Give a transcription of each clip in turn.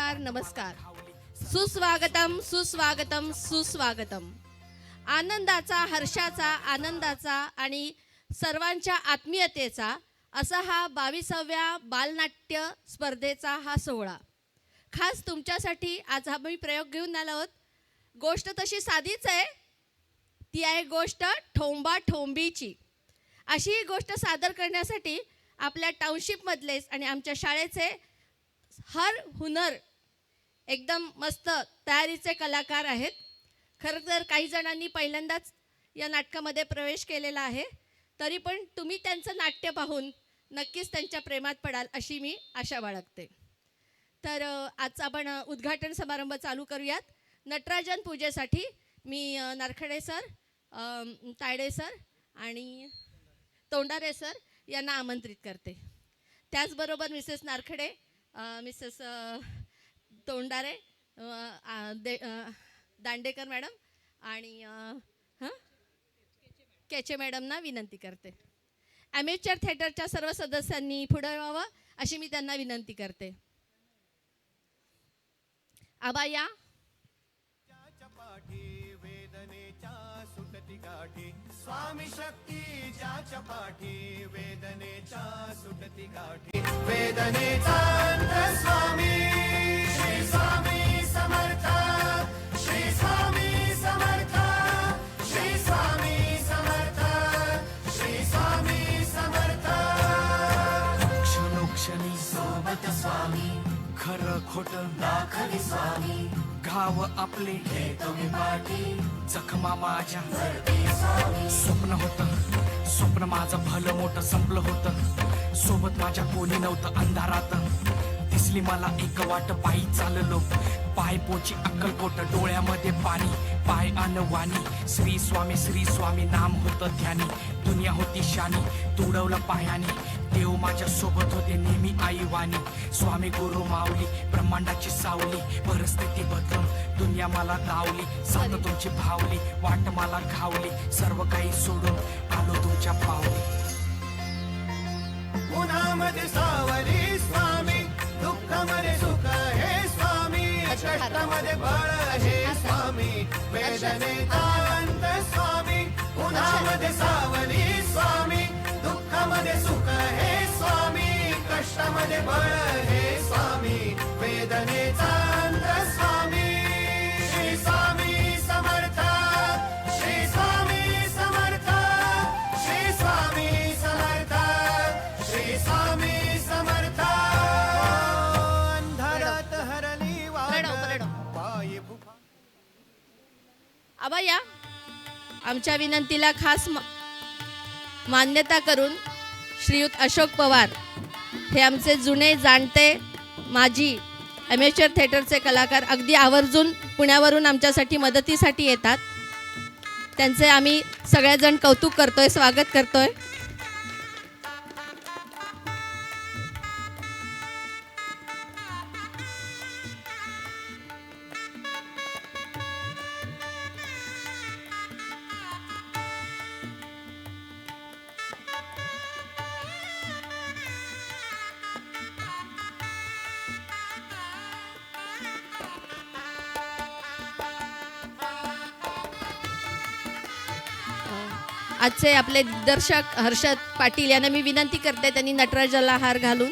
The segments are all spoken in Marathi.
नमस्कार नमस्कार. सुस्वागतम सुस्वागतम सुस्वागतम. आनंदाचा, हर्षाचा, आनंदाचा आणि सर्वांच्या आत्मीयतेचा असा हा 22व्या बालनाट्य स्पर्धेचा हा सोहळा खास तुमच्यासाठी आज आम्ही प्रयोग घेऊन आलो आहोत. गोष्ट तशी साधीच आहे, ती आहे गोष्ट ठोंबा ठोंबीची. अशी ही गोष्ट सादर करण्यासाठी आपल्या टाउनशिपमधलेच आणि आमच्या शाळेचे हर हुनर एकदम मस्त तयारीचे कलाकार आहेत. खरं तर काही जणांनी पहिल्यांदाच या नाटकामध्ये प्रवेश केलेला आहे, तरी पण तुम्ही त्यांचं नाट्य पाहून नक्कीच त्यांच्या प्रेमात पडाल अशी मी आशा बाळगते. तर आज आपण उद्घाटन समारंभ चालू करूयात. नटराजन पूजेसाठी मी नरखडे सर, तायडे सर आणि तोंडारे सर यांना आमंत्रित करते. त्याचबरोबर मिसेस नारखडे, मिसेस तोंडारे, दांडेकर मॅडम आणि केचे मॅडमना विनंती करते. ॲमेचर थिएटरच्या सर्व सदस्यांनी पुढे यावं अशी मी त्यांना विनंती करते. आबा या. स्वामी शक्ती ज्याच्या पाठी वेदनेच्या सुटती गाठी वेदनेचा अंत स्वामी श्री स्वामी समर्थ श्री स्वामी समर्थ श्री स्वामी समर्थ श्री स्वामी समर्थ क्षणोक्षणी सोबत स्वामी खरं खोटं दाखवी स्वामी घाव आपले हे तुम्ही पाठी जखमा माझ्या स्वप्न होतं स्वप्न माझं भलं मोठं संपलं होतं सोबत माझ्या कोणी नव्हतं अंधारात दिसली मला एक वाट पायी चाललो पाय पोची अक्कलकोट डोळ्यामध्ये पाणी पाय अनवाणी श्री स्वामी नाम होतं ध्यानी दुनिया होती शानी तुडवलं पायानी देव माझ्या सोबत होते नेहमी आईवानी स्वामी गुरु माऊली ब्रह्मांडाची सावली परिस्थिती बदलून दुनिया मला धावली साथ तुमची भावली वाट मला घावली सर्व काही सोडून आलो तुमच्या पावली उन्हामध्ये सावली स्वामी दुःखामध्ये सुख हे स्वामी कष्टामध्ये बळ हे स्वामी वेदनेचा अंत स्वामी उन्हामध्ये सावली स्वामी दुःखामध्ये सुख हे स्वामी कष्टामध्ये बळ हे स्वामी वेदनेचा अंत स्वामी श्री स्वामी समर्थ श्री स्वामी समर्थ श्री स्वामी समर्थ श्री स्वामी समर्थ अंधारात हरली वाट पायी आबा या. आमच्या विनंतीला खास मान्यता करून श्रीयुत अशोक पवार हे आमचे जुने जाणते माजी ॲमेचर थिएटरचे कलाकार अगदी आवर्जून पुण्यावरून आमच्यासाठी मदतीसाठी येतात. त्यांचे आम्ही सगळेजण कौतुक करतोय, स्वागत करतोय. आजचे आपले दिग्दर्शक हर्षद पाटील यांना मी विनंती करते त्यांनी नटराजाला हार घालून.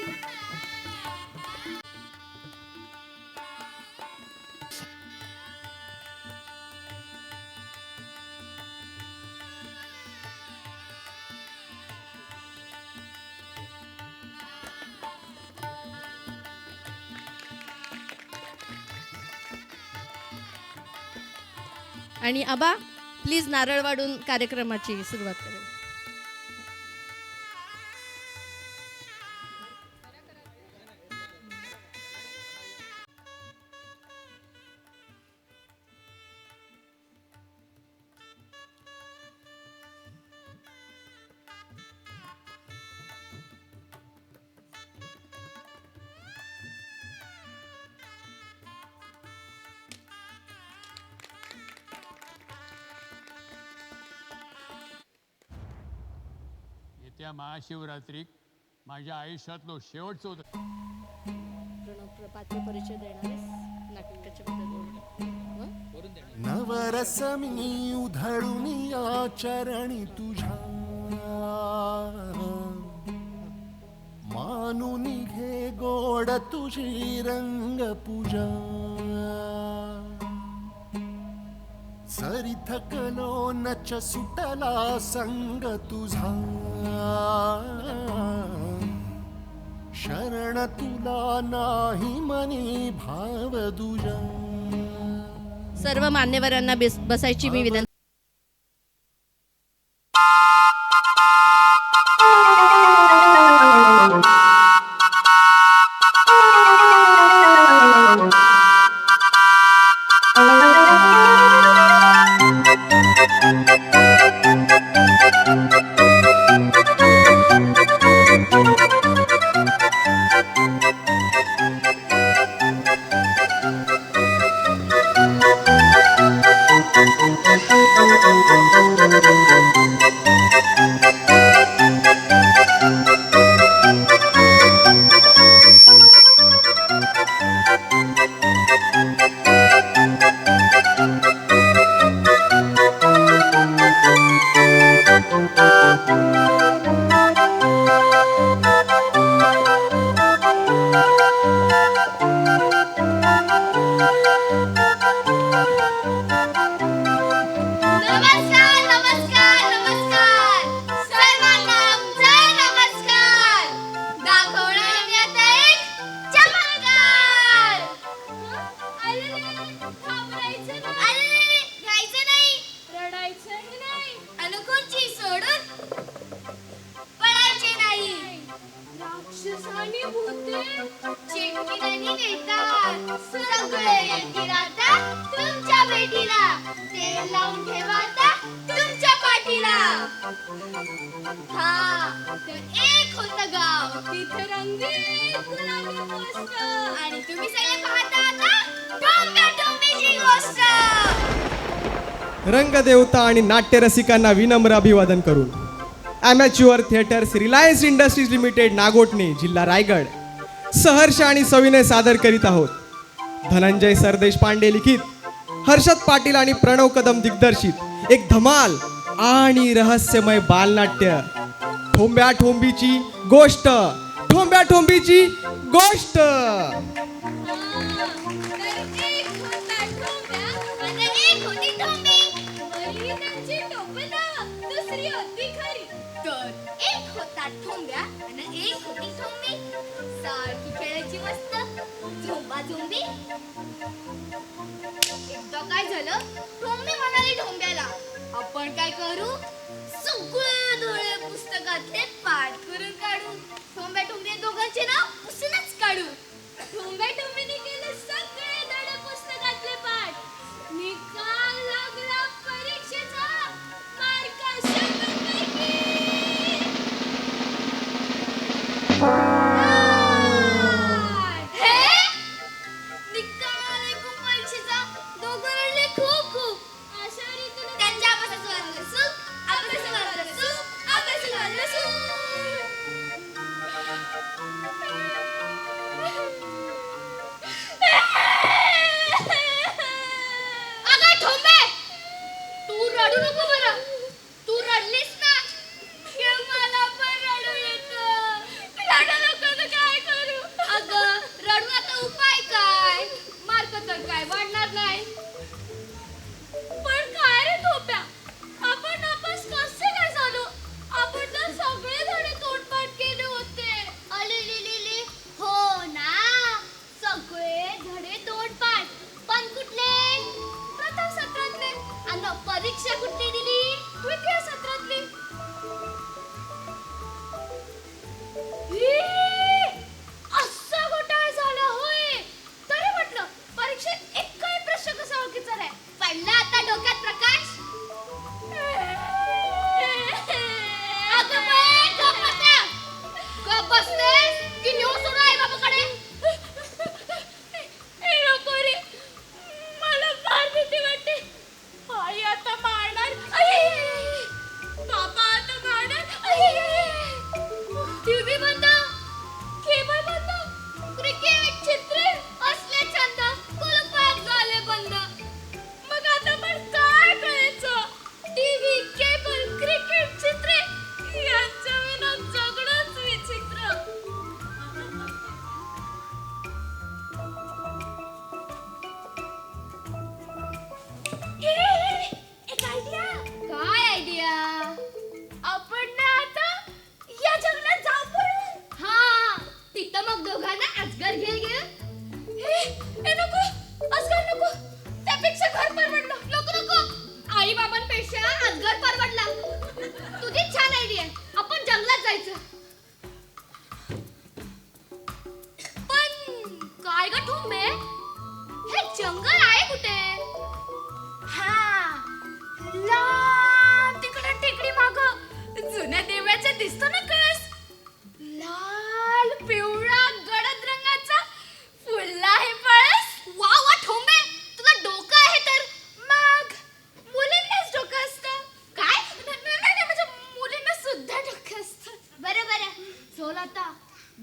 आणि आबा प्लीज नारळ वाढून कार्यक्रमाची सुरुवात करेल. त्या महाशिवरात्रीक माझ्या आयुष्यातलो शेवटचं होतं. पात्र परिचय देणार आहेस नाटकाच्या बद्दल नवरस मी उधळून या चरणी तुझ्या मानून घे गोड तुझी रंग पूजा सरी थकलो नच सुटला संग तुझा शरण तुला नाही मनी भाव दुजा सर्व मान्यवरांना बसायची मी विनंती रंगदेवता आणि नाट्यरसिकांना विनम्र अभिवादन करून amateur theatres Reliance Industries Limited Nagothane जिल्हा रायगड सहर्ष आणि सविनय सादर करीत आहोत. धनंजय सरदेश पांडे लिखित, हर्षद पाटील आणि प्रणव कदम दिग्दर्शित एक धमाल आणि रहस्यमय बालनाट्य ठोंब्या ठोंबीची गोष्ट. ठोंब्या ठोंबीची गोष्ट. एकदा काय झालं, ठोंबी म्हणाली ठोंब्याला, आपण काय करू, सगळे धडे पुस्तकातले पाठ करून काढू. ठोंब्या ठोंबे दोघांचे नाव पुसूनच काढू. ठोंब्या ठोंबीने केले सगळे धडे पुस्तकातले पाठ. निकाल लागला परीक्षेचा, मार्क 100 पैकी. कुठे? हे जंगल आहे कुठे? हा, लांब तिकडे टेकडी माग जुन्या देवळाच्या दिसतो ना कस? लाल पिवळा गडद रंगाचा फुलला आहे पळस. वा वा ठोंबे, तुला डोकं आहे तर मग मुलींनाच डोकं असतं काय? नाही म्हणजे मुलींना सुद्धा डोकं असतं. बरं बरं, चल आता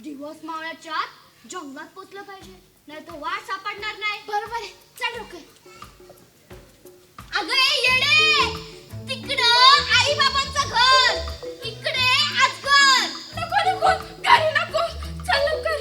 दिवस मावळाच्या आत जंगलात पोचलं पाहिजे, नाही तर वाट सापडणार नाही. बरोबर आहे, चल डोकं. अगं ए येडे, तिकडं आई बाबांचं घर, इकडे आजगर. नको नको, घरी नको, चल लवकर.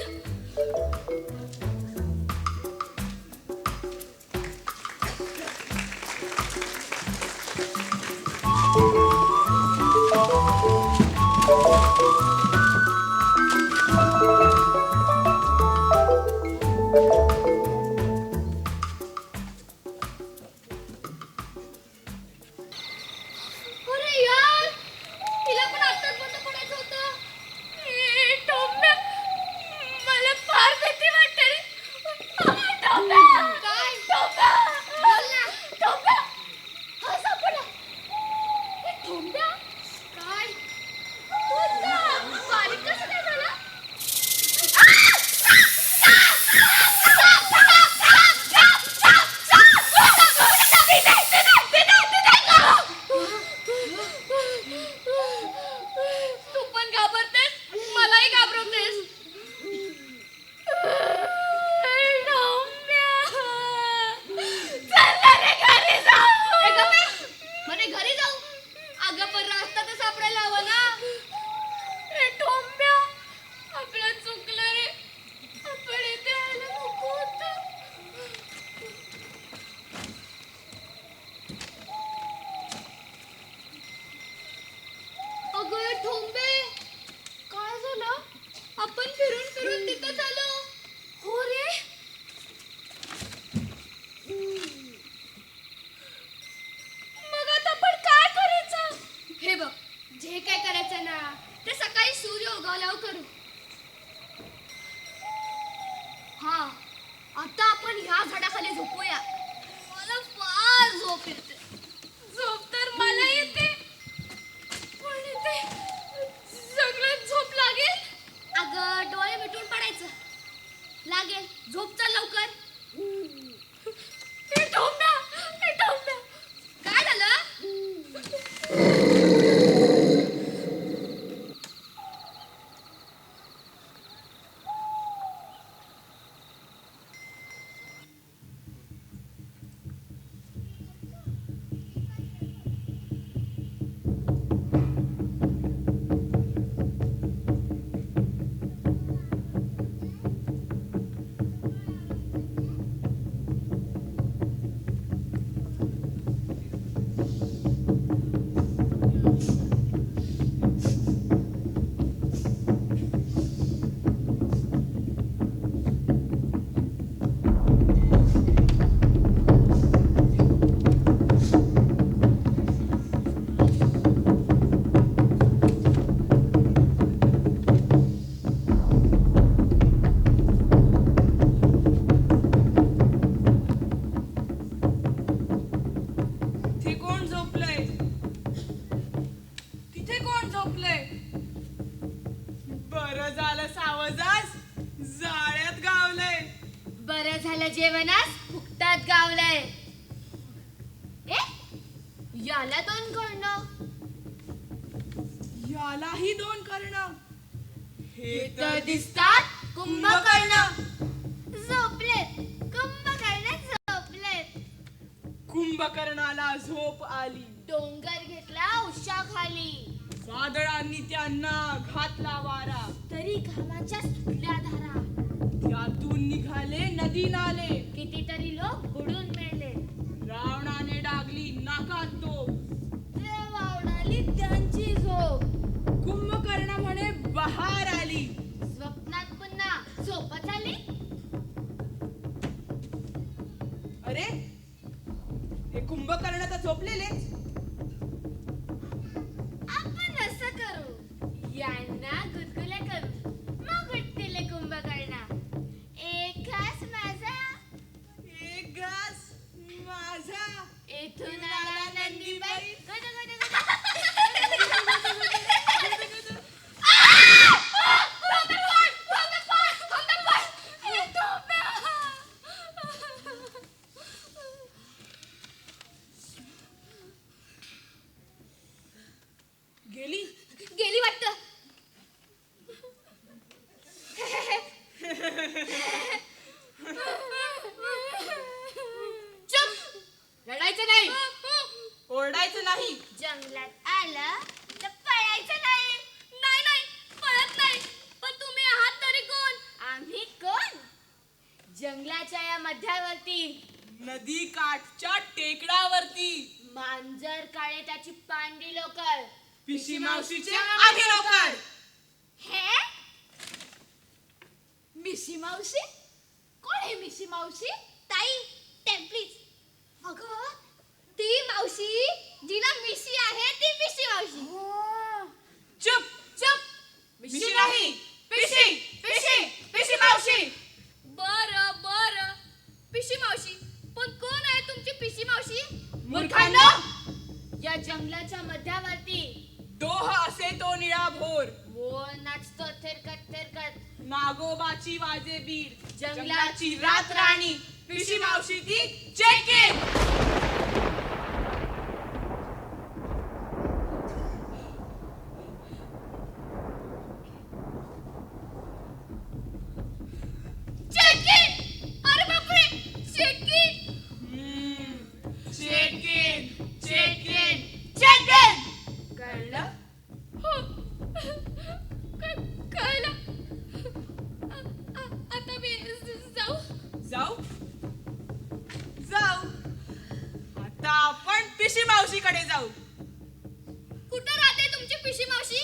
अरे यार, तिला पण आत्ताच बंद पडायचं होतं. ए, टोम्या, मला फार भीती वाटते रे. टोम्या, काय? टोम्या, बोल ना. टोम्या, हा सापडला. ए, टोम्या, काय? तू इतका बारीक कसं काय झाला? तू पण घाबरतेस, मलाही घाबरवतेस. म्हणे घरी जाऊ. अगं पण रस्ता तर सापडायला हवा ना. ए टोम्या, आपलं चुकलं रे, आपण इथे आलं नको होतं. अगं ठोंबे, काय झालं? आपण फिरून फिरून तिथंच आलो. हो रे. मग आता आपण काय करायचं? हे बघ, जे काय करायचं ना ते सकाळी सूर्य उगवल्यावर करू. हा, आता आपण ह्या झाडाखाली झोपूया. मला फार झोप येते. झोप तर मला येते, पण इथे सगळं झोप लागेल. अगं डोळे मिटून पडायचं लागेल. झोप चल लवकर. हे टोम्या, हे टोम्या, काय झालं? तिथे कोण झोपलंय? तिथे कोण झोपलंय? बरं झालं सावजास, जाळ्यात गावलंय. बरं झालं जेवणास फुकटात गावलंय. ए, याला दोन करणं, यालाही दोन करणं. हे तर दिसतात कुंभकर्ण. झोपलेत कुंभकर्ण, झोपलेत. कुंभकर्णाला झोप आली. डोंगर घेतला उशाखाली, वादळांनी त्यांना घातला वारा. तरी घामाच्या सुटल्या धारा. त्यातून निघाले नदी नाले. कितीतरी लोक बुडून मेले. रावणाने डागली नाकात तो. तेव्हा उडाली त्यांची झोप. कुंभकर्ण म्हणे बहार आली. स्वप्नात पुन्हा झोपच आली. अरे, हे कुंभकर्ण तर झोपलेलेच. आपण असं करू, यांना गुदगुल्या करू, मग उठतील कुंभकर्ण. एक घास माझा, जंगलाच्या या मध्यावरती नदी काठच्या टेकडावरती मांजर काळे त्याची पांढरी लोकर पिशी मावशीचे आम्ही नोकर. हे मिशी मावशी कोण आहे मिशी मावशी? ताई प्लीज. अगं ती मावशी जिला मिशी आहे ती मिशी मावशी. चुप चुप. मिशी नाही, पिशी पिशी पिशी मावशी. बर पिशी मावशी. पण कोण आहे तुमची पिशी मावशी? मूर्खांनो, या जंगलाच्या मध्यावरती दोह असे तो निळा भोर, मोर नाचतो थिरकत नागोबाची वाजे बीड, जंगलाची रात राणी, पिशी मावशी ती चेके. चेकिन. अरे बापरे चेकिन. चेकेन चेकेन चेकेन. कळलं? हो. कळलं. आता मी जाऊ. जाऊ जाऊ. आता आपण पिशी मावशीकडे जाऊ. कुठं राहते तुमची पिशी मावशी?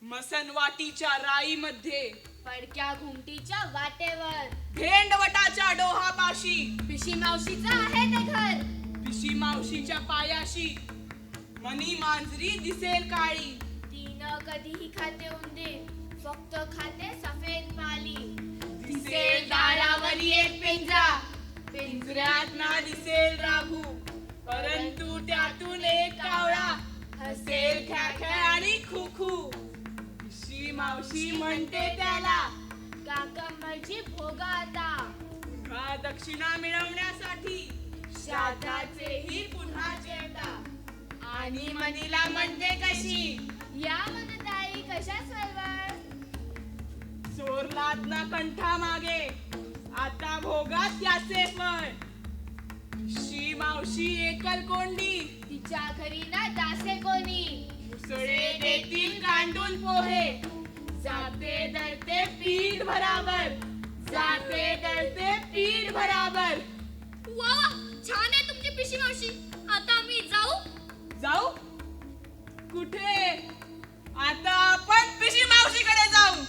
मसनवाटीच्या राईमध्ये, फडक्या घुमटीच्या वाटेवर भेंडवटाच्या डोहापाशी, पिशी मावशीचं आहे ते घर. पिशी मावशीच्या पायाशी मनी मांजरी दिसेल काळी. तिनं कधीही खाते उंदीर, फक्त खाते सफेद पाली. दिसेल दारावरी एक पिंजरा, पिंजऱ्यात ना दिसेल राघू, परंतु त्यातून एक कावळा हसेल ख्याख्या आणि खुखू. पिशी मावशी म्हणते त्याला, काकंबळची भोगा आता. पुन्हा दक्षिणा मिळवण्यासाठी श्राद्धाचेही पुन्हा चेता. आणि मनीला म्हणते कशी, या मनताई कशा सर्वळ. चोरलात ना कंठा मागे, आता भोगा त्याचे फळ. पिशी मावशी एकल कोंडी, तिच्या घरी ना दासे कोणी. मुसळे देतील कांडून पोहे, जाते दळते पीठ भराबर, जाते दळते पीठ भराबर. वा वा छान आहे तुमची पिशी मावशी. आता आम्ही जाऊ. जाऊ कुठे? आता आपण पिशी मावशीकडे जाऊ.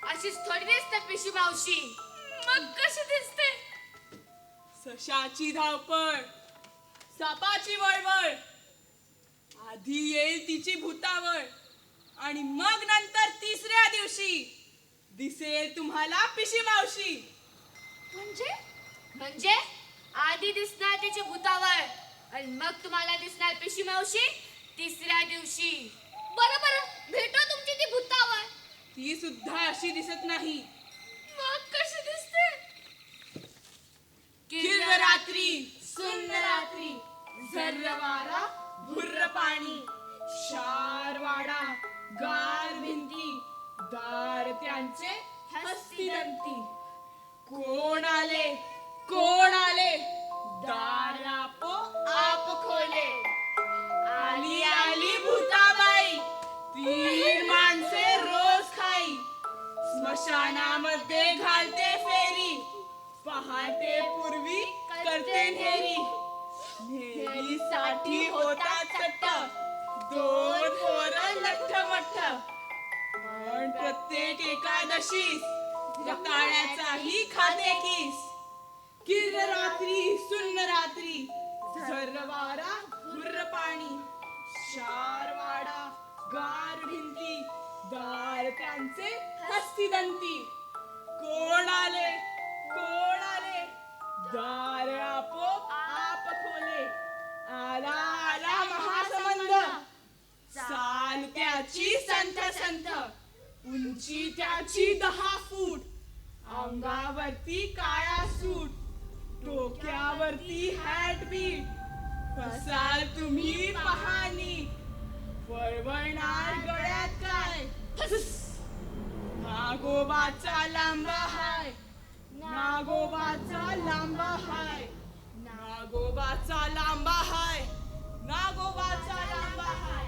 अशीच थोडी दिसते पिशी मावशी. मग कशी दिसते? सशाची धावपळ, सापाची वळवळ, आधी येईल तिची भूतावळ, आणि मग नंतर तिसऱ्या दिवशी दिसेल तुम्हाला पिशी मावशी. म्हणजे आधी दिसणार तिची भूतावळ आणि मग तुम्हाला दिसणार पिशी मावशी तिसऱ्या दिवशी. बरोबर भेटो तुमची ती भूतावळ. ती सुद्धा अशी दिसत नाही. मग कशी दिसते? किर्र रात्री, सुन्न रात्री, झर्र वारा, भुर्र पाणी, शार वाडा, गार भिंती, दार त्यांचे हस्तिदंती. कोण आले, कोण आले, दार आपो आप खोले. आली आली भूताबाई, तीन माणसे रोज खाई. स्मशानामध्ये घालते फेरी, पहाटे पूर्वी करते नेरी. नेरीसाठी होता चट्ट, दोन पोरं लठ्ठमठ्ठ. पण प्रत्येक एकादशीस रताळ्याचाही खाते किस. किर्र रात्री, सुन्न रात्री, झर्र वारा, भुर्र पाणी, शार वाडा, गार भिंती, दार त्यांचे हस्तिदंती. कोण आले, कोण आले, दार आपो आप संत, उंची त्याची 10 फूट, अंगावरती काळा सूट, डोक्यावरती हॅट बीट, कसाल तुम्ही पहानी, वळवळणार गळ्यात काय, नागोबाचा लांबा हाय, नागोबाचा लांबा हाय, नागोबाचा लांबा हाय, नागोबाचा लांबा हाय.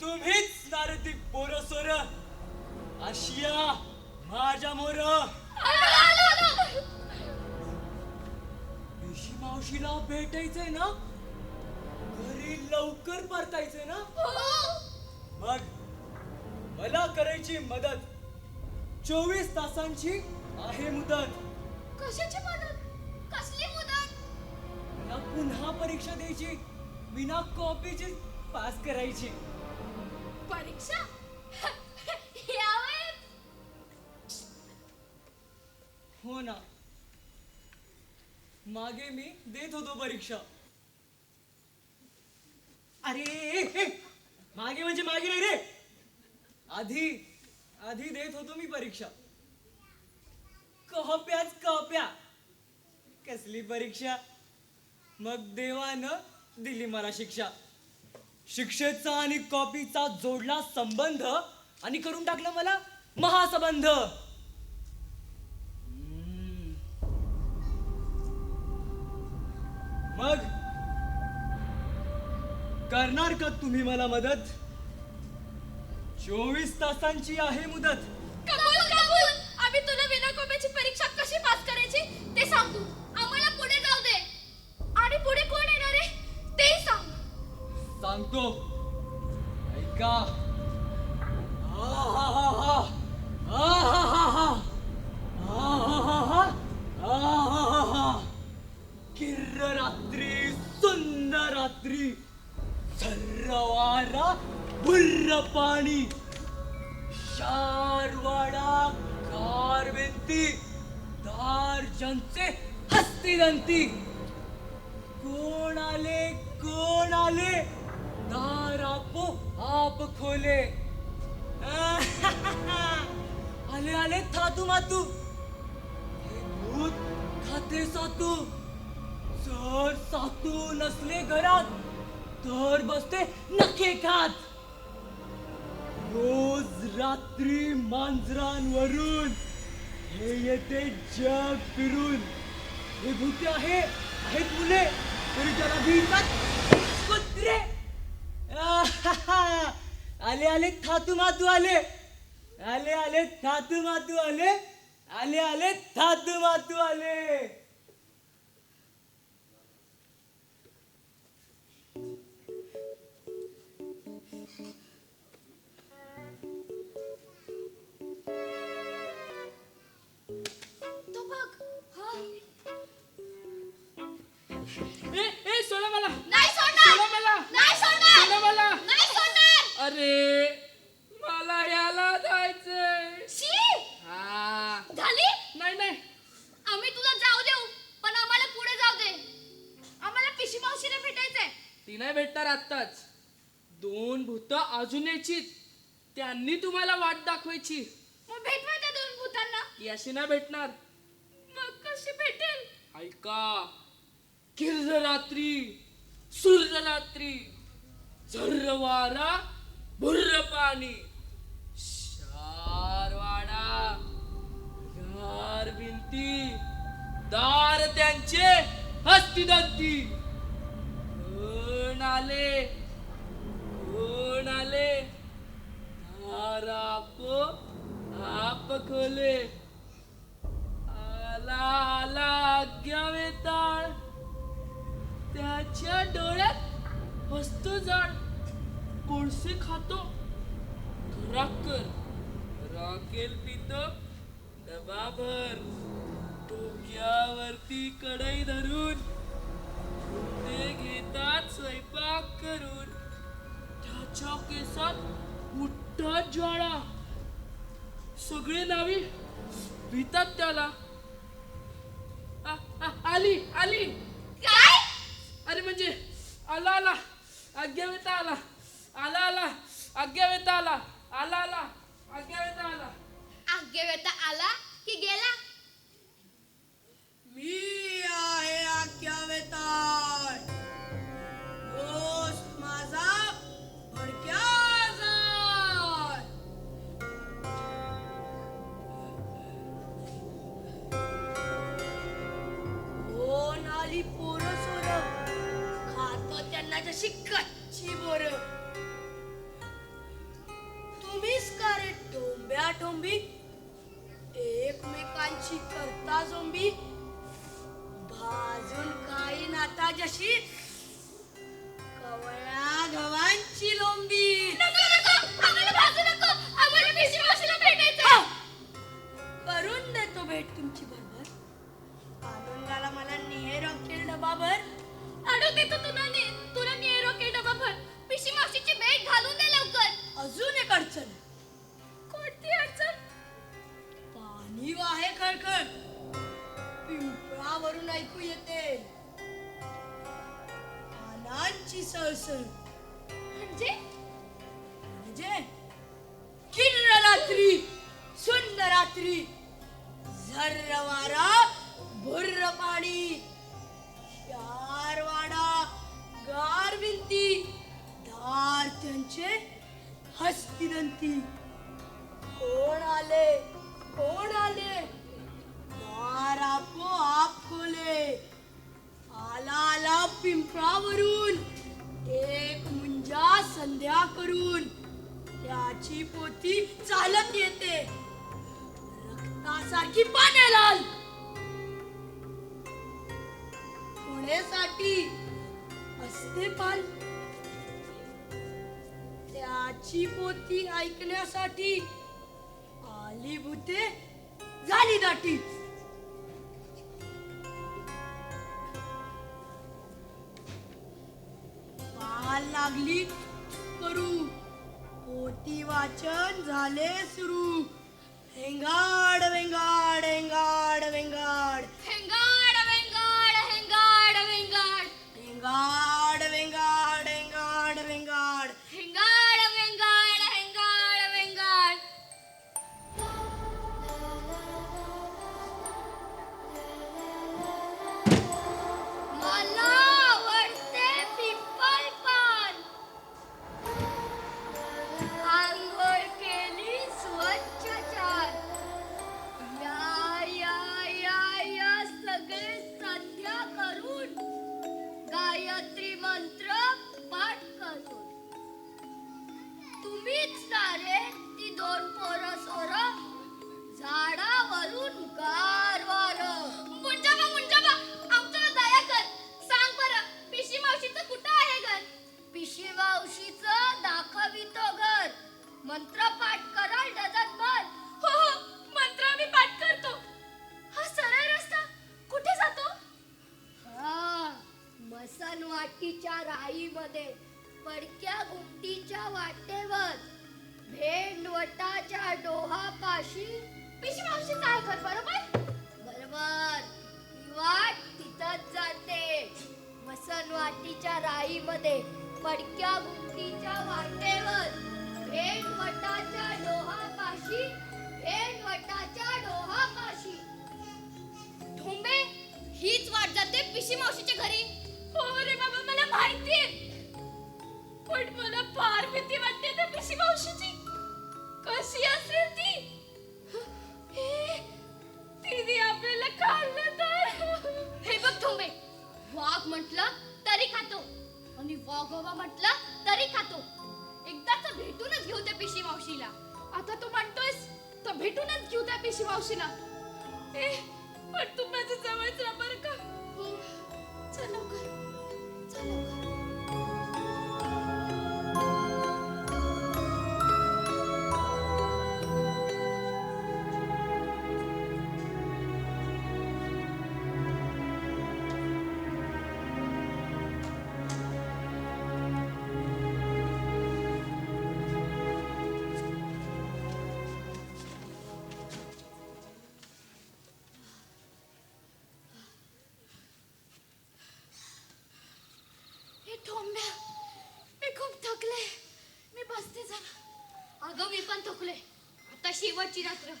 तुम्हीच नारदी पोरसोर, आशिया माझ्या मोर. ऋषी मावशीला भेटायचंय ना, घरी लवकर परतायचंय ना. मग मला करायची मदत. 24 तासांची आहे मुदत. कशाची मदत? कसली मुदत? मला पुन्हा परीक्षा द्यायची, विना कॉपीची पास करायची. परीक्षा? यावेळेस? हो ना, मागे मी देत होतो परीक्षा. अरे मागे म्हणजे मागे नाही रे, आधी आधी देत होतो मी परीक्षा. कॉप्याच कॉप्या. कसली परीक्षा? मग देवानं दिली मला शिक्षा. शिक्षेचा आणि कॉपीचा जोडला संबंध आणि करून टाकलं मला महासंबंध. मग करणार का तुम्ही मला मदत? 24 तासांची आहे मुदत. कबूल कबूल. आम्ही तुला विना कॉपीची परीक्षा कशी पास करायची ते सांगू. आम्हाला पुढे जाऊ दे. आणि पुढे कोण येणार आहे तेही सांग. सांगतो, ऐका. आहाहाहा. आहाहाहा. आहाहाहा. आहाहाहा. किर्र रात्री, सुंदर रात्री, सर्रवारा, बुर्र पाणी, शारवाडा, गार भिंती, दार जनचे हस्तिदंती. कोण आले, कोण आले, दार आपो आप खोले. आले आले थातू मातू, हे भूत खाते सातू. जर सातू नसले घरात तर बसते नखे खात. रोज रात्री मांजरांवरून हे येते जग फिरून. हे भूते आहेत मुले, तरी त्याला भिडतात कुत्रे. आले आले थातू मातू आले, आले आले थातू मातू आले, आले आले थातू मातू आले. तो बघ. हा. ए सोडा मला. नाही सोडणार. सोडा मला. नाही सोडणार. सोडा मला. नाही सोडणार. अरे मला याला जायचंय. शी. हा. झाली? नाही नाही, आम्ही तुला जाऊ देऊ, पण आम्हाला पुढे जाऊ दे. आम्हाला पिशी मावशीला भेटायचंय. ती नाही भेटणार आत्ताच. 2 भूत अजून यायची, त्यांनी तुम्हाला वाट दाखवायची. मग भेटवा त्या 2 भूतांना. याशी नाही भेटणार. मग कशी भेटेल? ऐका. किर्र रात्री, सुर्र रात्री, झर्र वारा, भुर्र पाणी, शारवाडा, गार भिंती, दार त्यांचे हस्तिदंती. कोण आले, कोण आले, दार आपो आप खोले. आला आला आज्ञा वेताळ, त्याच्या डोळ्यात हसतो जाण. कोळसे खातो, राकर, राखेल पितो डबाभर. डोक्यावरती कढई धरून ते घेतात स्वयंपाक करून. त्याच्या केसात उठतात ज्वाळा. सगळे नावी भितात त्याला. आली आली. काय अरे म्हणजे आला आला आज्ञावेता आला. आला आला आज्ञावेता आला. आला आला आज्ञावेता आला. आज्ञावेता आला की गेला? मी आहे आज्ञावेता. दोस्त माझा भडक्या जाय. कोण आली पोरं सोरं, खातो त्यांना जशी कच्ची बोरं. तुम्हीच का रे टोंब्या टोंबी, एकमेकांची करता जोंबी. भाजून काही नाता जशी कवळ्या गव्हांची लोंबी. नको नको, आम्हाला भाजू नको. आम्हाला पिशी मावशीला भेटायचं. करून देतो भेट तुमची बरोबर. आनंदाला मला निहेर अखेर डबाभर. आणून देतो तुला नेरो के डबा भर. पिशी मावशीची भेट घालून दे लवकर. अजून एक अडचण. कोणती अडचण? पाणी वाहे खळखळ, पिंपळावरून ऐकू येते पानांची सळसळ. म्हणजे म्हणजे किर्र रात्री, सुंदर रात्री, झर्र वारा, भुर्र पाणी, चार वाडा, गार भिंती, दार त्यांचे हस्तिदंती. कोण आले कोण आले, दार आपोआप खोले. आला आला पिंपळावरून, एक मुंजा संध्या करून. त्याची पोती चालत येते, रक्तासारखी पाने लाल. पुण्यासाठी असते पाल. त्याची पोती ऐकण्यासाठी आली भूते, झाली दाटी. पाल लागली करू, पोती वाचन झाले सुरू. हेंगाड वेंगाड हेंगाड वेंगाड, हेंगाड वेंगाड हेंगाड वेंगाड, हेंगाड वेंगाड हेंगाड वेंगाड. हेंगाड वेंगाड हेंगाड वेंगाड. मला आवडते पिंपळ पान. आंघोळ केली स्वच्छ छान. या या या या सगळे संध्या करून, गायत्री मंत्र पाठ करून. तुम्हीच सारे ती दोन पोरं सोरं, झाडावरून गार वारं. मुंजाबा आमच्यावर दया कर. सांग बरं, पिशी मावशीचं कुठं आहे घर? पिशी मावशीचं दाखवितो घर. मंत्र पाठ कराल डझनभर. हो हो, मंत्र मी पाठ करतो. हा सरळ रस्ता कुठे जातो? हा, मसनवाटीच्या राईमध्ये, पडक्या गुमटीच्या वाटेवर, भेंडवटाच्या डोहापाशी पिशी मावशीचं आहे घर. बरोबर बरोबर. ही वाट तिथंच जाते. मसनवाटीच्या राईमध्ये, पडक्या गुमटीच्या वाटेवर, भेंडवटाच्या डोहापाशी, भेंडवटाच्या डोहापाशी. ठोंबे, हीच वाट जाते पिशी मावशीच्या घरी. हो रे बाबा, मला माहितीये. पण मला फार भीती वाटते त्या पिशी मावशीची. कशी असेल ती? तिने आपल्याला खाल्लं तर? हे बघ ठोंबे, वाघ म्हटलं तरी खातो आणि वाघोबा म्हटलं तरी खातो. एकदाच भेटूनच घेऊ त्या पिशी मावशीला. आता तू म्हणतोयस तर भेटूनच घेऊ त्या पिशी मावशीला. पण तू माझ्या जवळच राहा बरं का. चल लवकर, चल लवकर. ठोंब्या, मी खूप थकले. मी बसते जरा. अगं मी पण थकले. आता शेवटची रात्र.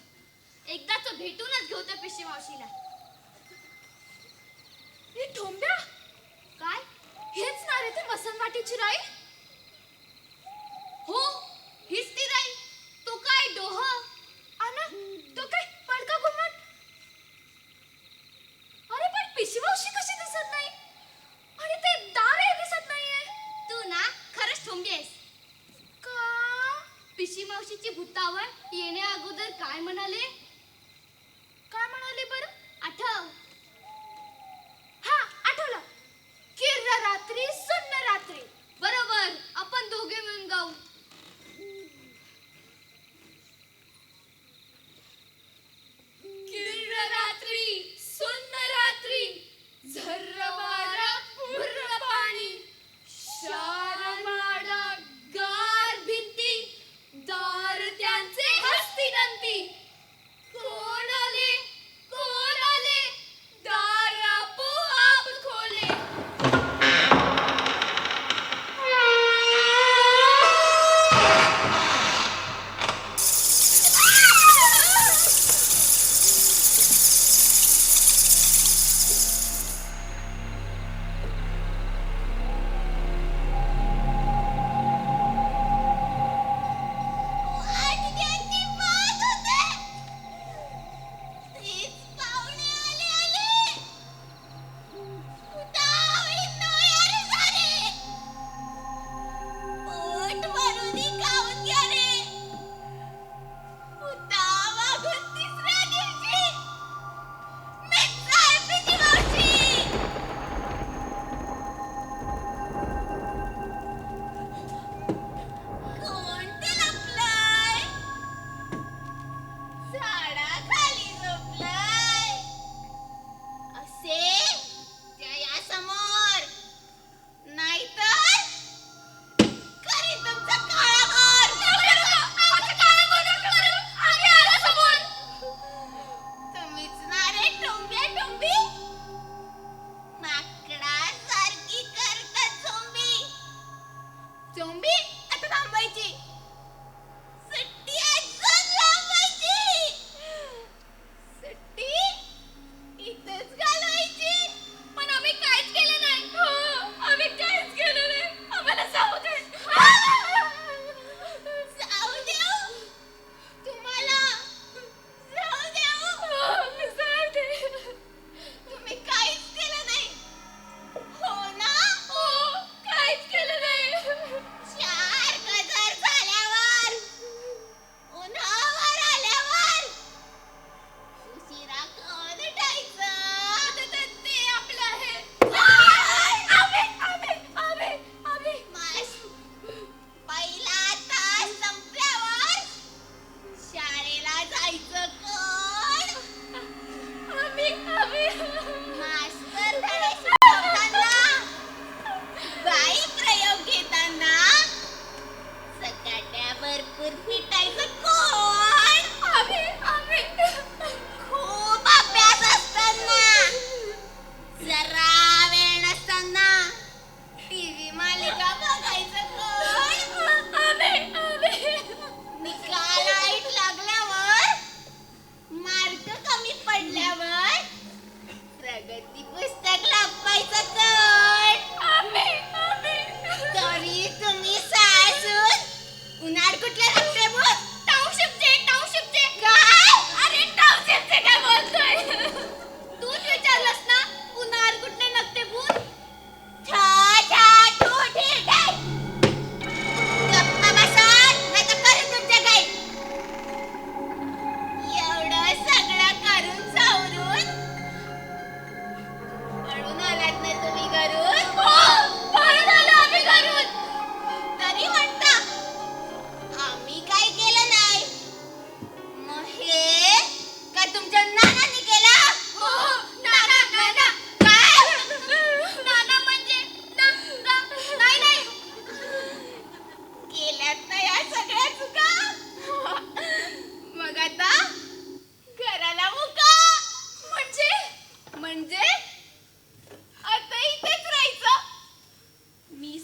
एकदाच भेटूनच घेऊ त्या पिशवी मावशीला. हे ठोंब्या काय? हेच ना रे ते मसनवाटीची राई? हो, हीच ती राई. तो काय डोह? आना, तो काय पडका घुमट? अरे पण पिशवी मावशी कशी दिसत नाही? आणि ते दारही दिसत नाहीये. तू ना खरंच ठोंबी आहेस. का? पिशवी मावशीची भूतावर येण्या अगोदर काय म्हणाले? काय म्हणाले बरं? आठव. हा, आठवलं. किर्र रात्री सुन्न रात्री. बरोबर, आपण दोघे मिळून गाऊ. किर्र रात्री सुन्न रात्री, झर्र वारा पुर्र पाणी, शार माडा गार भिंती, दार त्यांचे हस्तिनंती. कोण आले, कोण आले, दार आपोआप खोले. वाटण्याची वाट होते. तीच पाहुणे आले आले. उतावळीत डोळे सारे. पोट भरून खाऊन घ्या रे. उतावागून तिसऱ्या दिवशी मिठाई पिशवी मावशी. कोण ते लपलंय? झाडाखाली झोपलंय. असे त्या या समोर. नाहीतर करी तुमचा काळाभोर. आमचा काळाभोर नका करू. आम्ही आलो समोर. तुम्हीच ना रे ठोंब्या ठोंबी. माकडासारखी करतात झोंबी. झोंबी आता थांबायची. सुट्टी अजून लांबायची. सुट्टी इथेच घालवायची. पण आम्ही काहीच केलं नाही. हो, आम्ही काहीच केलं नाही. आम्हाला जाऊ दे. जाऊ देऊ. तुम्हाला जाऊ देऊ. जाऊ दे. तुम्ही काहीच केलं नाही. हो ना? हो, काहीच केलं नाही. 4 गजर झाल्यावर, उन्हावर आल्यावर उशिरा कोण उठायचं? ते आपलं आहे. पहिला तास संपल्यावर शाळेला जायचं कोण? मास्तर धडे शिकवताना, बाई प्रयोग घेताना सकाट्या भरपूर पिटायचं कोण? खूप अभ्यास असताना, जरा वेळ नसताना टीव्ही मालिका बघायचं कोण? निकाल वाईट लागल्यावर, मार्क कमी पडल्यावर प्रगती पुस्तक लपवायचं कोण? तरी तुम्ही सासून उन्हाळ कुठले रस्ते बोल? टाउनशिपचे काय? अरे टाउनशिपचे काय बोलतोय? तूच विचारलंस ना उन्हाळ कुठले नसते बोल? गप्पा बसा, नाहीतर करेन तुमच्या काही. एवढं सगळं करून सावरून पळून आलात ना तुम्ही घरून? हो, पळून आलो आम्ही घरून. तरी म्हणता आम्ही काय केलं नाही. मग हे का तुमच्या नानांनी केलं? हो, नाना. काय? नाना म्हणजे नाही. केल्यात ना या सगळ्या चुका. मग आता घराला मुका. म्हणजे आता इथेच राहायचं. मी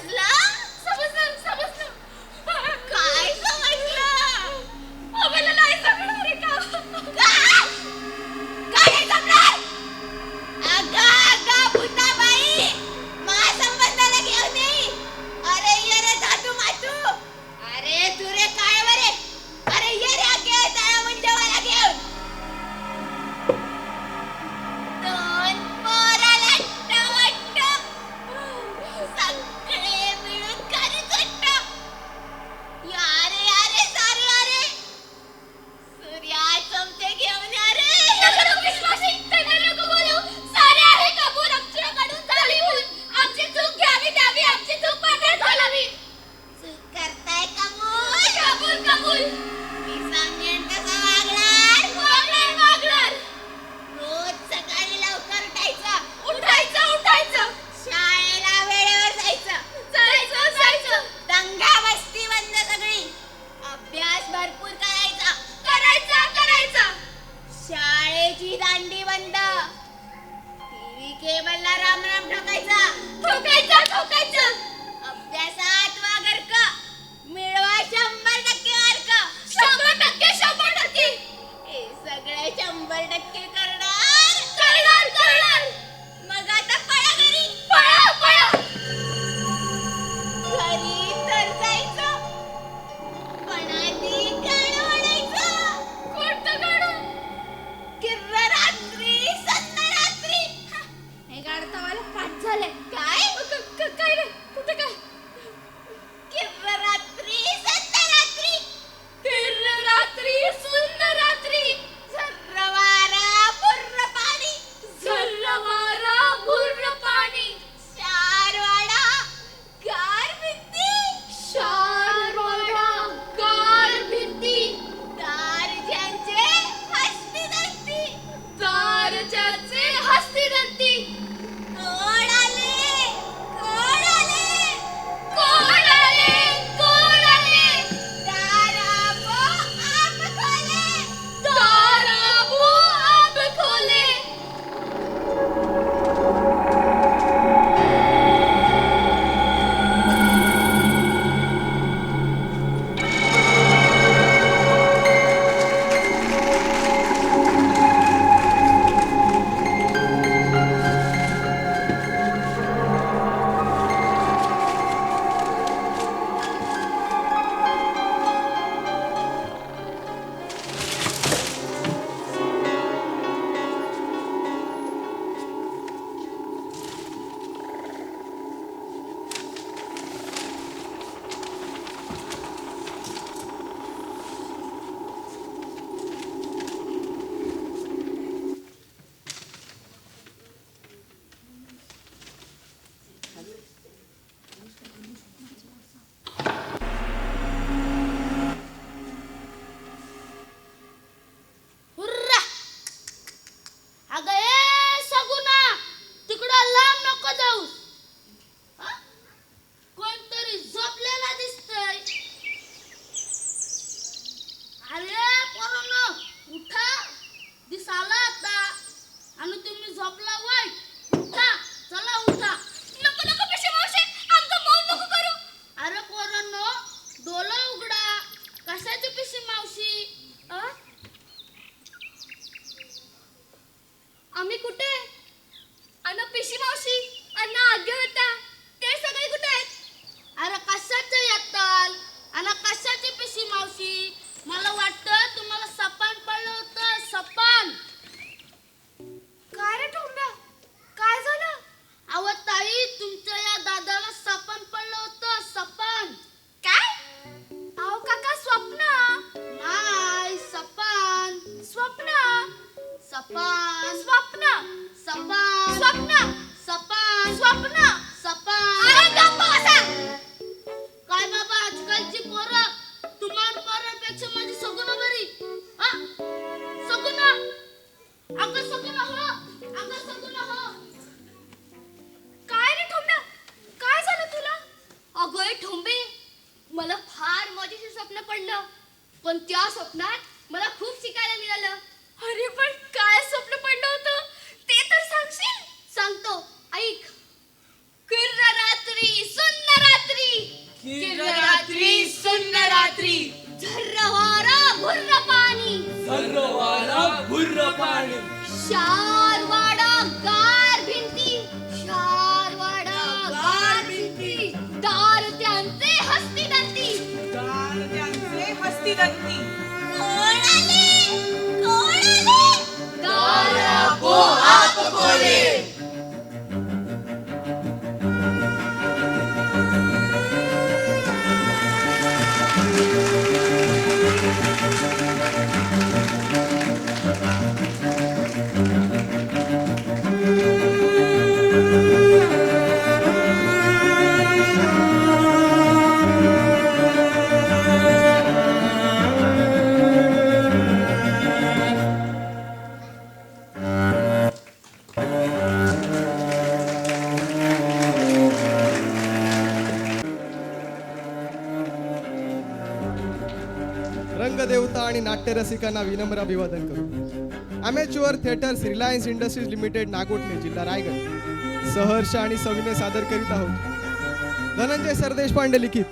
समजलं समजलं समजलं काय समजलं मला नाही समजणार आहे का काय काय नाही समजणार अगं भूताबाई महासंबंधाला घेऊन ये अरे ये रे धातू मातू अरे तू रे काय वरे अरे ये रे आगे त्या मंडवाला घेऊन दोन पोराला टवट सगळे मिळून करीत वाटत यारे यारे सारे अरे सूर्या चमचे घेऊन अरे सारे आहे कबूल अक्षर काढून झाली आमची चूक घ्यावी द्यावी आमची चूक पांढर घालावी चूक करताय कबूल कबूल कबूल मी सांगेन तसं वागणार वागणार वागणार रोज सकाळी लवकर उठायचं उठायचं शाळेला वेळेवर जायचं दंगा मस्ती बंद सगळी अभ्यास भरपूर करायचा शाळेची दांडी बंद टीव्ही केबलला राम राम ठोकायचा अभ्यासात वागरक मिळवा 100% मार्क 100% हे सगळे 100% करणार मग आता पळा घरी पळा घरी तर जायचं पण आधी गाणं म्हणायचं कोणतं गाणं किर्र रात्री सन्न रात्री हे गाणं तर मला पाठ झालंय काय काय रे कुठे काय किर्र रात्री सन्न रात्री किर्र रात्री सुन्न रात्री झर्रवारा बुर्र पाणी शारवाडा गार भिंती दारज्यांचे हस्ती दंती कोण आले दाराबो आप खोले हुर्रा अगं ए सगुना तिकडं लांब नको जाऊस कोणतरी झोपलेला दिसतंय अरे पोरांनो उठा दिसाला आता आणि तुम्ही झोपला वाईट उठा चला उठा नको पेशे मावशे आमचं मौन नको करू अरे पोरांनो डोळे उघडा कशाची पिशी मावशी आम्ही कुठे अन पिशी मावशी अन्न आग्य होता ते सगळे कुठे आहेत अरे कशाचे येताल अन कशाची पिशी मावशी मला वाटतं तुम्हाला सपान पडलं होतं सपान काय रे ठोंब्या काय झालं अव ताई तुमच्या या दादाला सपान पडलं होतं सपान काय अहो काका स्वप्न नाही सपान स्वप्न सपान स्वप्न सपान स्वप्न सपान स्वप्न सपान अरे गप्प बसा काय बाबा आजकालची पोरं तुम्हाला पोरांपेक्षा माझी सगुना बरी सगुना अगं सगुना हो काय रे ठोंब्या काय झालं तुला अगं ए ठोंबे मला फार मजेशीर स्वप्न पडलं पण त्या स्वप्नात मला खूप शिकायला मिळालं अरे पण काय स्वप्न पडलं होतं ते तर सांगशील सांगतो ऐक किर्र रात्री सुन्न रात्री पाणी शारवाडा गार भिंती, शारवाडा गार भिंती, दार त्यांचे हस्तिदंती, दार त्यांचे हस्तिदंती. कोण आले, कोण आले, दारा को हात खोले. रंगदेवता आणि नाट्यरसिकांना विनम्र अभिवादन करू. Amateur theatres Reliance Industries Limited Nagothane जिल्हा रायगड सहर्ष आणि सविनय सादर करीत आहोत. धनंजय सरदेशपांडे लिखित,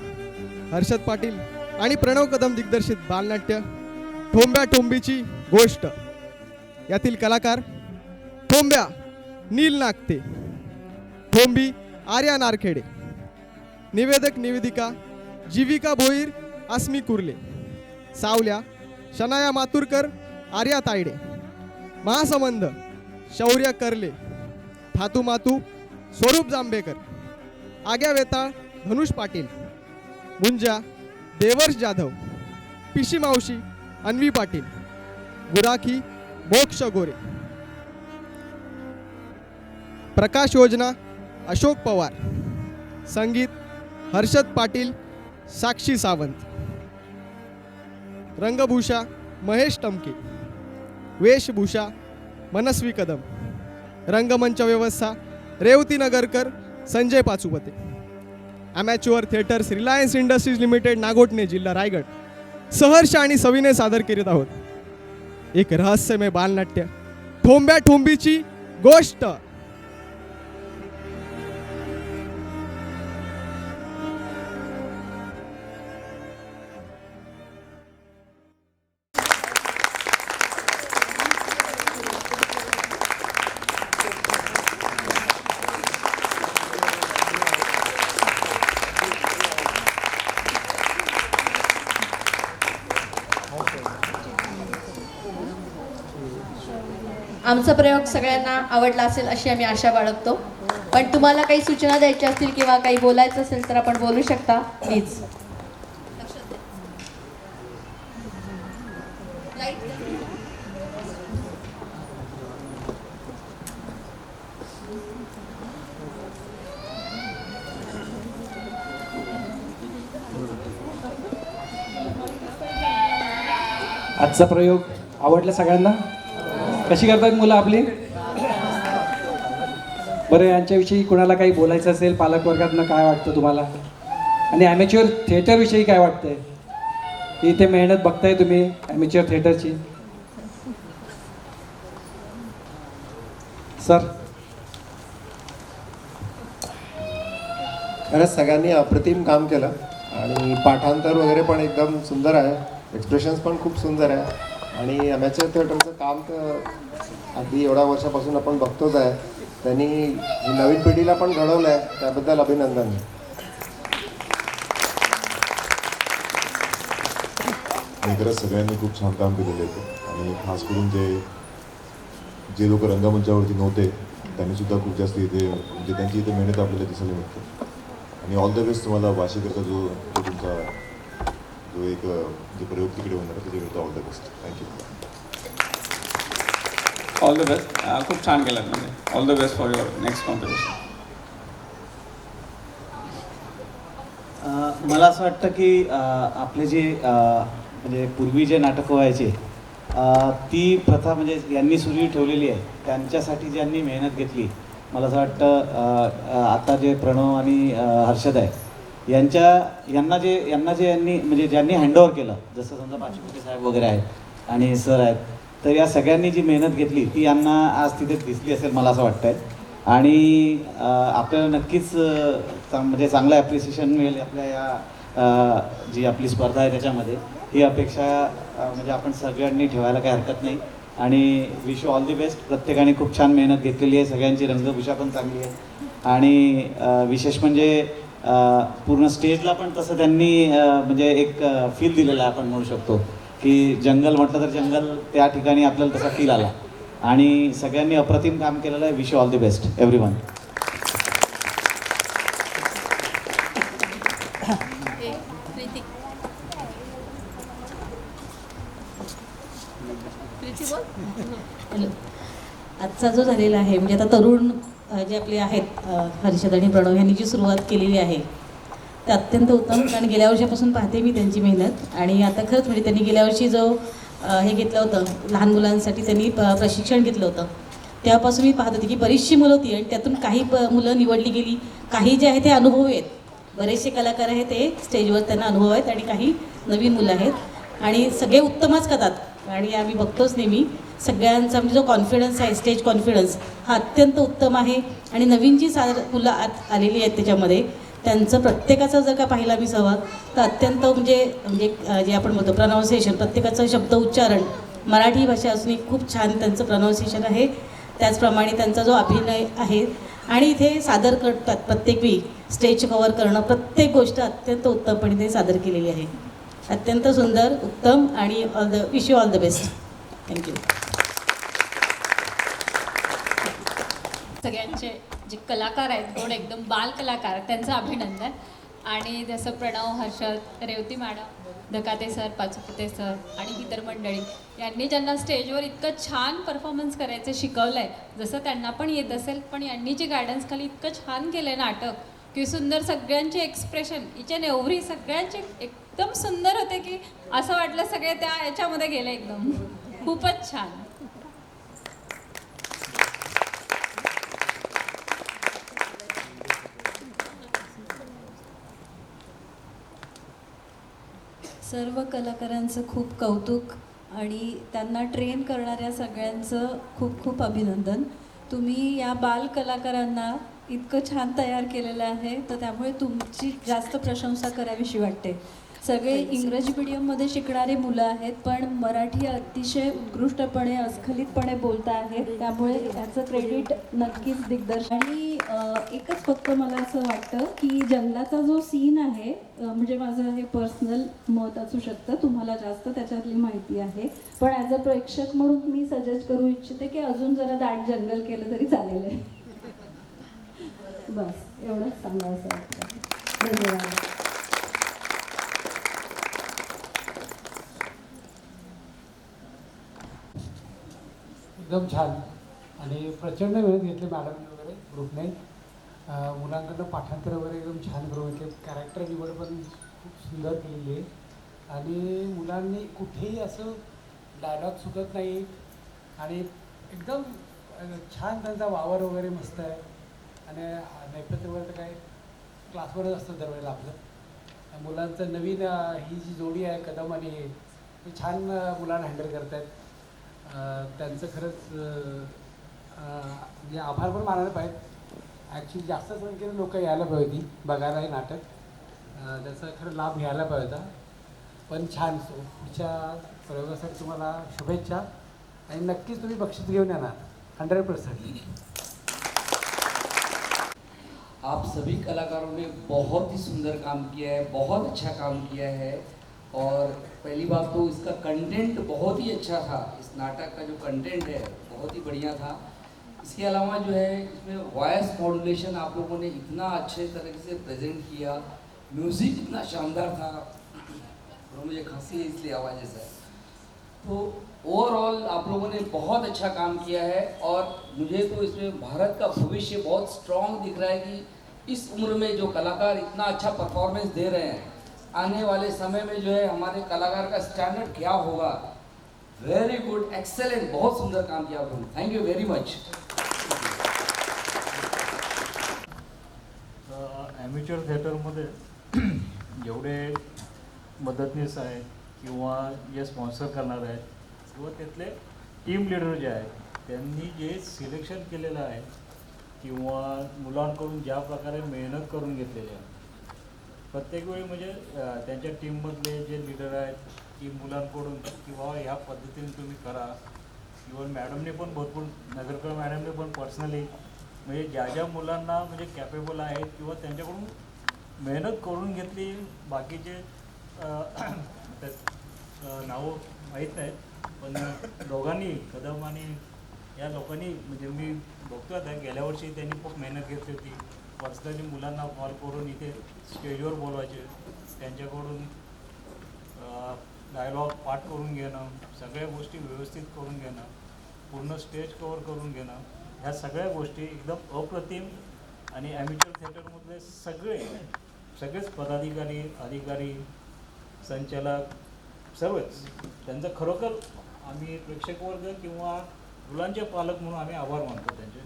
हर्षद पाटील आणि प्रणव कदम दिग्दर्शित बालनाट्य ठोंब्या ठोंबीची गोष्ट. यातील कलाकार ठोंब्या नील नागते, ठोंबी आर्या नारखेडे, निवेदक निवेदिका जीविका भोईर आस्मी कुर्ले, सावल्या शनाया मातुरकर आर्या तायडे, महासंबंध शौर्य करले, थातू मातू स्वरूप जांभेकर, आग्या वेताळ धनुष पाटील, मुंजा देवर्ष जाधव, पिशी मावशी अन्वी पाटील, गुराखी मोक्ष गोरे, प्रकाश योजना अशोक पवार, संगीत हर्षद पाटील साक्षी सावंत, रंगभूषा महेश टमके, वेशभूषा मनस्वी कदम, रंगमंच व्यवस्था Revati Nagarkar Sanjay Pachupte. Amateur theatres Reliance Industries Limited Nagothane जिल्हा रायगड सहर्ष आणि सविनय सादर करीत आहोत एक रहस्यमय बालनाट्य ठोंब्या ठोंबीची गोष्ट. आमचा प्रयोग सगळ्यांना आवडला असेल अशी आम्ही आशा बाळगतो. पण तुम्हाला काही सूचना द्यायच्या असतील किंवा काही बोलायचं असेल तर आपण बोलू शकता प्लीज. आजचा प्रयोग आवडला सगळ्यांना. कशी करतात मुलं आपली? बरं, यांच्याविषयी कोणाला काही बोलायचं असेल पालक वर्गातनं काय वाटतं तुम्हाला? आणि ॲमेच्युअर थिएटरविषयी काय वाटतंय? इथे मेहनत बघताय तुम्ही ॲमेच्युअर थिएटरची. सर, खरंच सगळ्यांनी अप्रतिम काम केलं आणि पाठांतर वगैरे पण एकदम सुंदर आहे, एक्सप्रेशन्स पण खूप सुंदर आहे. आणि अमॅच्युअर थिएटरचं काम तर अगदी एवढ्या वर्षापासून आपण बघतोच आहे. त्यांनी नवीन पिढीला पण घडवलं आहे, त्याबद्दल अभिनंदन. आणि खरंच सगळ्यांनी खूप छान काम केलेलं आहे. आणि खास करून जे लोक रंगमंचावरती नव्हते त्यांनीसुद्धा खूप जास्त इथे म्हणजे त्यांची इथे मेहनत आपल्याला दिसायला मिळते. आणि ऑल द बेस्ट तुम्हाला वाशीकरता जो तुमचा जो एक जे प्रयोग तिकडे होणार आहे त्याच्याकरता all the best. Thank you. All the best. खूप छान केलं म्हणजे. All the best for your next competition. मला असं वाटतं की आपले जे म्हणजे पूर्वी जे नाटकं व्हायचे ती प्रथा म्हणजे यांनी सुरू ठेवलेली आहे. त्यांच्यासाठी ज्यांनी मेहनत घेतली, मला असं वाटतं आता जे प्रणव आणि हर्षद आहे यांना जे यांनी म्हणजे ज्यांनी हँडओव्हर केलं, जसं समजा पाचुपते साहेब वगैरे आहेत आणि सर आहेत, तर या सगळ्यांनी जी मेहनत घेतली ती यांना आज तिथे दिसली असेल मला असं वाटतं आहे. आणि आपल्याला नक्कीच म्हणजे चांगलं ॲप्रिसिएशन मिळेल आपल्या या जी आपली स्पर्धा आहे त्याच्यामध्ये. ही अपेक्षा म्हणजे आपण सगळ्यांनी ठेवायला काही हरकत नाही. आणि विश ऑल दी बेस्ट. प्रत्येकाने खूप छान मेहनत घेतलेली आहे, सगळ्यांची रंगभूषा पण चांगली आहे आणि विशेष म्हणजे पूर्ण स्टेजला पण तसं त्यांनी म्हणजे एक फील दिलेला आपण म्हणू शकतो की जंगल म्हटलं तर जंगल त्या ठिकाणी आपल्याला तसा फील आला आणि सगळ्यांनी अप्रतिम काम केलेलं आहे. Wish all the best everyone. Preeti hello. आजचा जो झालेला आहे म्हणजे आता तरुण जे आपले आहेत हर्षद आणि प्रणव यांनी जी सुरुवात केलेली आहे ते अत्यंत उत्तम. कारण गेल्या वर्षापासून पाहते मी त्यांची मेहनत आणि आता खरंच म्हणजे त्यांनी गेल्या वर्षी जो हे घेतलं होतं लहान मुलांसाठी त्यांनी प्रशिक्षण घेतलं होतं तेव्हापासून मी पाहत होते की बरीचशी मुलं होती आणि त्यातून काही मुलं निवडली गेली. काही जे आहे ते अनुभव आहेत, बरेचसे कलाकार आहेत ते स्टेजवर त्यांना अनुभव आहेत आणि काही नवीन मुलं आहेत आणि सगळे उत्तमच करतात आणि आम्ही बघतोच नेहमी सगळ्यांचा म्हणजे जो कॉन्फिडन्स आहे स्टेज कॉन्फिडन्स हा अत्यंत उत्तम आहे. आणि नवीन जी मुलं आत आलेली आहेत त्याच्यामध्ये त्यांचं प्रत्येकाचा जर का पाहिला मी सहभाग तर अत्यंत म्हणजे जे आपण म्हणतो प्रनाऊन्सिएशन प्रत्येकाचं शब्द उच्चारण मराठी भाषा असूनही खूप छान त्यांचं प्रनाऊन्सिएशन आहे. त्याचप्रमाणे त्यांचा जो अभिनय आहे आणि इथे सादर करतात प्रत्येक वेळी स्टेज कव्हर करणं प्रत्येक गोष्ट अत्यंत उत्तमपणे ते सादर केलेली आहे. अत्यंत सुंदर उत्तम आणि wish you all the best. Thank you. सगळ्यांचे जे कलाकार आहेत गोड एकदम बाल कलाकार त्यांचं अभिनंदन. आणि जसं Pranav, Harshad, Revati madam, Dhakate sir, Pachupte sir आणि इतर मंडळी यांनी ज्यांना स्टेजवर इतकं छान परफॉर्मन्स करायचं शिकवलं आहे जसं त्यांना पण येत असेल पण यांनी जे गायडन्स खाली इतकं छान केलं आहे नाटक की सुंदर सगळ्यांचे एक्सप्रेशन इच अँड एव्हरी सगळ्यांचे एकदम सुंदर होते की असं वाटलं सगळे त्या याच्यामध्ये गेले एकदम खूपच छान. सर्व कलाकारांचं खूप कौतुक आणि त्यांना ट्रेन करणाऱ्या सगळ्यांचं खूप खूप अभिनंदन. तुम्ही या बाल कलाकारांना इतकं छान तयार केलेलं आहे तर त्यामुळे तुमची जास्त प्रशंसा करावीशी वाटते. सगळे इंग्रजी मीडियममध्ये शिकणारे मुलं आहेत पण मराठी अतिशय उत्कृष्टपणे अस्खलितपणे बोलता आहेत त्यामुळे याचं क्रेडिट नक्कीच दिग्दर्शक. आणि एकच फक्त मला असं वाटतं की जंगलाचा जो सीन आहे म्हणजे माझं हे पर्सनल मत असू शकतं, तुम्हाला जास्त त्याच्यातली माहिती आहे पण ॲज अ प्रेक्षक म्हणून मी सजेस्ट करू इच्छिते की अजून जरा दाट जंगल केलं तरी चालेल आहे. बस एवढंच सांगावं असं वाटतं. धन्यवाद. एकदम छान आणि प्रचंड मेहनत घेतली मॅडमने वगैरे ग्रुपने. मुलांकडनं पाठांतर वगैरे एकदम छान करून घेतले. कॅरेक्टर निवड पण खूप सुंदर केलेली आहे आणि मुलांनी कुठेही असं डायलॉग चुकत नाही आणि एकदम छान त्यांचा वावर वगैरे मस्त आहे. आणि नैपथ्य वगैरे तर काय क्लासवरच असतं दरवेळेला आपलं. मुलांचं नवीन ही जी जोडी आहे कदम आणि हे छान मुलांना हँडल करत आहेत. त्यांचं खरंच म्हणजे आभार पण मानायला पाहिजे. ॲक्च्युली जास्त संख्येने लोक यायला पाहिजे होती बघायला हे नाटक. त्याचा खरं लाभ घ्यायला पाहिजे होता पण छान. पुढच्या प्रयोगासाठी तुम्हाला शुभेच्छा आणि नक्कीच तुम्ही बक्षीस घेऊन येणार 100%. आप सभी कलाकारों ने बहुत ही सुंदर काम किया है, बहुत अच्छा काम किया है. और पहली बात तो इसका कंटेंट बहुत ही अच्छा था. इस नाटक का जो कंटेंट है बहुत ही बढ़िया था. इसके अलावा जो है इसमें वॉइस मॉड्यूलेशन आप लोगों ने इतना अच्छे तरीके से प्रेजेंट किया. म्यूज़िक इतना शानदार था और मुझे खांसी है इसलिए आवाज़ ऐसा है. तो ओवरऑल आप लोगों ने बहुत अच्छा काम किया है और मुझे तो इसमें भारत का भविष्य बहुत स्ट्रॉन्ग दिख रहा है कि इस उम्र में जो कलाकार इतना अच्छा परफॉर्मेंस दे रहे हैं आने वाले समय में जो है हमारे कलाकार का स्टैंडर्ड क्या होगा. वेरी गुड, एक्सेलेंट, बहुत सुंदर काम किया आपने. Thank you very much. Amateur थिएटरमध्ये जेवढे मदतनीस आहेत किंवा जे स्पॉन्सर करणार आहेत किंवा त्यातले टीम लिडर जे आहेत त्यांनी जे सिलेक्शन केलेलं आहे किंवा मुलांकडून ज्या प्रकारे मेहनत करून घेतलेली आहे प्रत्येक वेळी म्हणजे त्यांच्या टीममधले जे लीडर आहेत की मुलांकडून की बाबा ह्या पद्धतीने तुम्ही करा इवन मॅडमने पण भरपूर नगरकर मॅडमने पण पर्सनली म्हणजे ज्या ज्या मुलांना म्हणजे कॅपेबल आहेत किंवा त्यांच्याकडून मेहनत करून घेतली, बाकीचे नावं माहीत नाहीत, पण दोघांनी कदम आणि या लोकांनी म्हणजे मी बघतो आता गेल्या वर्षी त्यांनी खूप मेहनत घेतली होती. पर्सनली मुलांना कॉल करून इथे स्टेजवर बोलवायचे, त्यांच्याकडून डायलॉग पाठ करून घेणं, सगळ्या गोष्टी व्यवस्थित करून घेणं, पूर्ण स्टेज कवर करून घेणं, ह्या सगळ्या गोष्टी एकदम अप्रतिम. आणि ॲमेच्युअर थिएटरमधले सगळेच पदाधिकारी, अधिकारी, संचालक सर्वच त्यांचं खरोखर आम्ही प्रेक्षकवर्ग किंवा मुलांचे पालक म्हणून आम्ही आभार मानतो त्यांचे.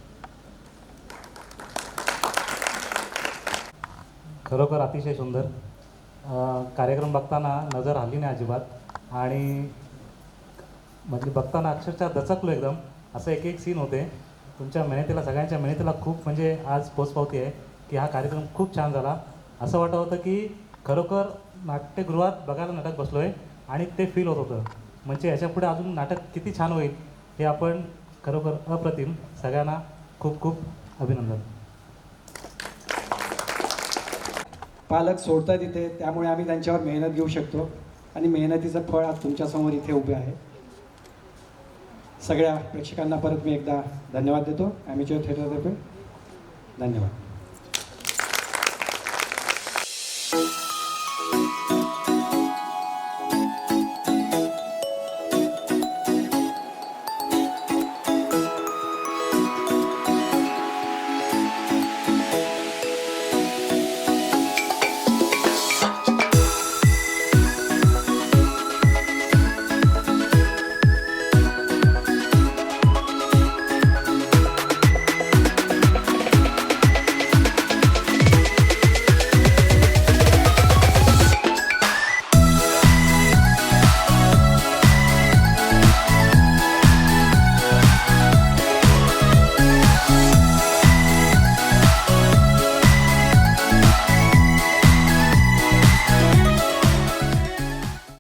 खरोखर अतिशय सुंदर कार्यक्रम बघताना नजर हल्ली नाही अजिबात, आणि म्हणजे बघताना अक्षरशः दचकलो एकदम. असं एक एक सीन होते. तुमच्या मेहनतीला, सगळ्यांच्या मेहनतीला खूप म्हणजे आज पोचपावती आहे की हा कार्यक्रम खूप छान झाला. असं वाटत होतं की खरोखर नाट्यगृहात बघायला नाटक बसलो आहे आणि ते फील होत होतं. म्हणजे याच्यापुढे अजून नाटक किती छान होईल हे आपण खरोखर अप्रतिम. सगळ्यांना खूप खूप अभिनंदन. पालक सोडतात इथे, त्यामुळे आम्ही त्यांच्यावर मेहनत घेऊ शकतो आणि मेहनतीचं फळ आज तुमच्यासमोर इथे उभे आहे. सगळ्या प्रेक्षकांना परत मी एकदा धन्यवाद देतो ॲमेच्युअर थिएटरतर्फे. धन्यवाद.